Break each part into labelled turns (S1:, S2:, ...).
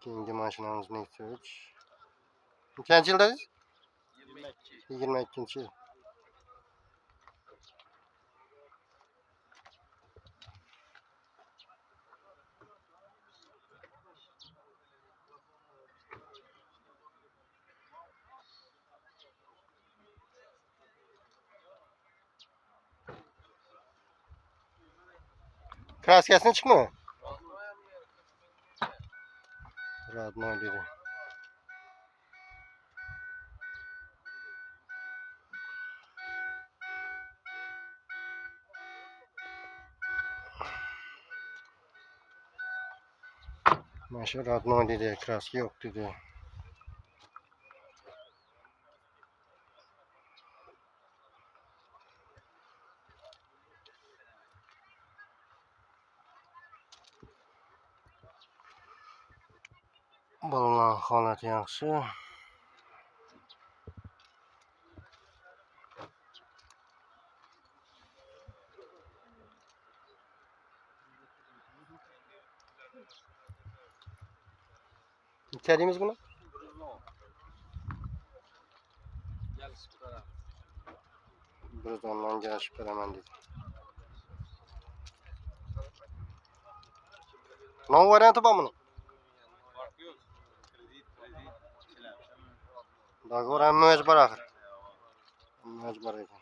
S1: Keyingi mashinamiz Nexia 3. Nechanchi yildasiz? 22-yil. Kraskasini chiqmi? Radnoy dedi. Mashin Radnoy dedi, kraska yo'q dedi. Balonlar holati yaxshi. Necha deymiz buni? Biroz gelishib beraman dedi. Non varianti bormi? Dogovor ham majbur axir. Majbur ekan.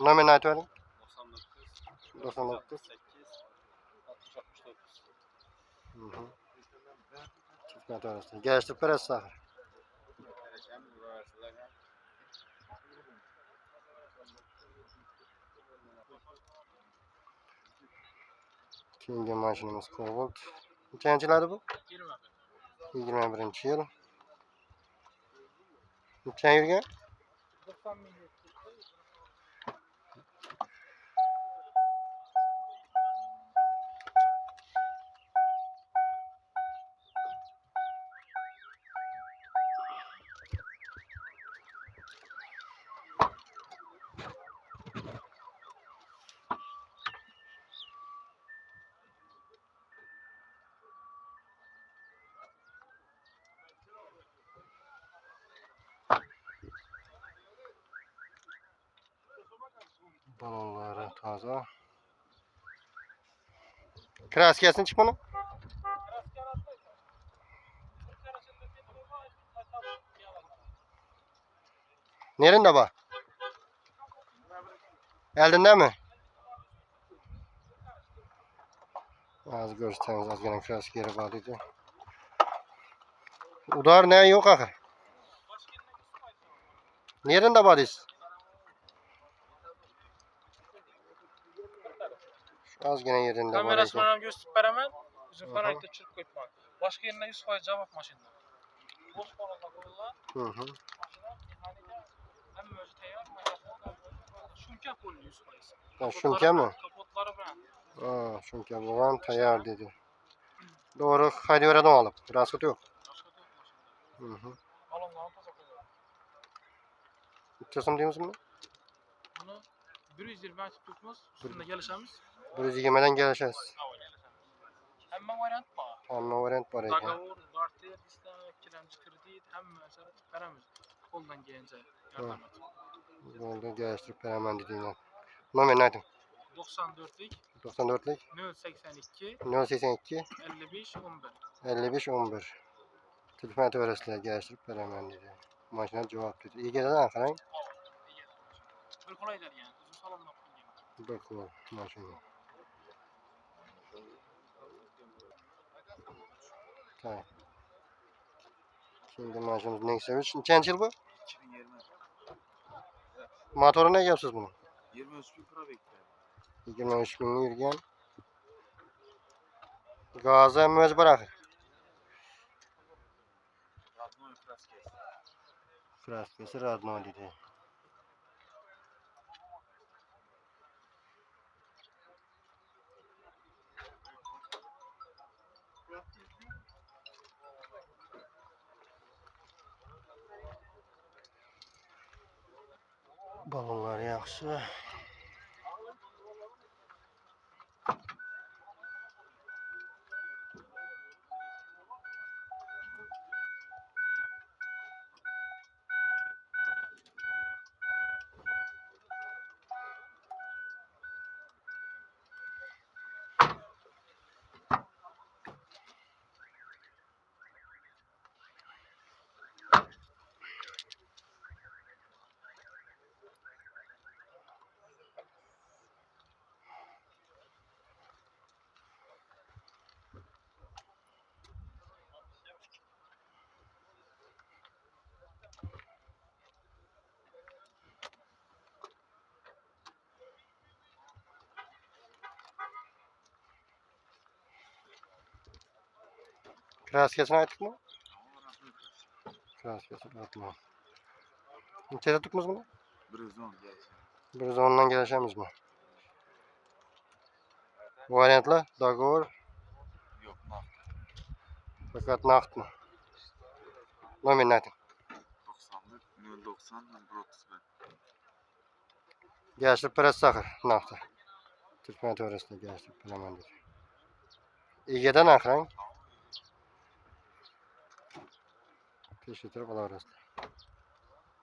S1: Nomerini aytib bering. 99 Çiftlik arasında. Geliştirip beresiz axir. Keyingi mashinamiz Cobalt. Nechanchi yiladi bu? 21-yil. Necha yurgan?
S2: 90 ming.
S1: Balonları toza. Kraskasini chiqmani? Nerede bor? Eldindami? Az ko'rsangiz ozgina kraska yeri bor edi. Udar ne yo'q axir. Nerede bor deysiz? Ozgina yerinde bor
S2: Kamerasini
S1: ekan.
S2: ham gösterib beraman. O'zim fanakda tushirib qo'yibman. Boshqa yerdan 100% javob mashinada. Bo'sh qolgan qo'llar. Mashina mexanika hamma o'zi tayyor. Shumka qo'lli 100%.
S1: Shumkami?
S2: Kapotlari bilan.
S1: Shumka bo'lgan tayyor dedi. Doğru haydayveradi olib. Rasxod yo'q.
S2: Balonlarni toza qo'ygan.
S1: Necha so'm deymiz buni?
S2: Buni 120 aytib turibmiz. Ustida kelishamiz.
S1: 120 dan kelishasiz.
S2: Hamma variant bor.
S1: Hamma variant bor ekan.
S2: Dogovor, barter, istak, kiramchi kredit, hamma narsani beramiz. Qo'ldan kelgancha yordam etib.
S1: Bo'ldi, gelishtirib beraman dedinglar. Nomerini ayting.
S2: 94lik
S1: 94lik
S2: 082
S1: 082
S2: 55 11.
S1: 55 11. Telefon aytaverasizlar, gelishtirib beraman dedi. Mashina javob dedi. Egadan qarang.
S2: Bir qulay degan. O'zim salomlab qo'ygan.
S1: Bir qo'l mashina. Tamam. Şimdi maşinamiz Nexia 3. Nechanchi yil bu?
S2: 2020.
S1: Motori ne yapsiz bunu?
S2: 23 bin probekda.
S1: 23 bin yurgan. Gazı mecbur axir.
S2: Radnoy kraskasi.
S1: Kraskasi Radnoy dedi. Balonlar yaxshi. Kraskasini aytdikmi? Kraskasini aytma. Necha tutmiz buni?
S3: 110.
S1: 110dan kelishemizmi? Variantlar, dogovor,
S3: Yok, naqd.
S1: fakat naqdmi? Nomerini ayting.
S3: 91 090 131.
S1: Geliştirip parası sakır, naqdi. Türkmen to'g'risida geliştirip bilaman dedi. Egadan aqrang. Tekshirtirib olaverasizlar.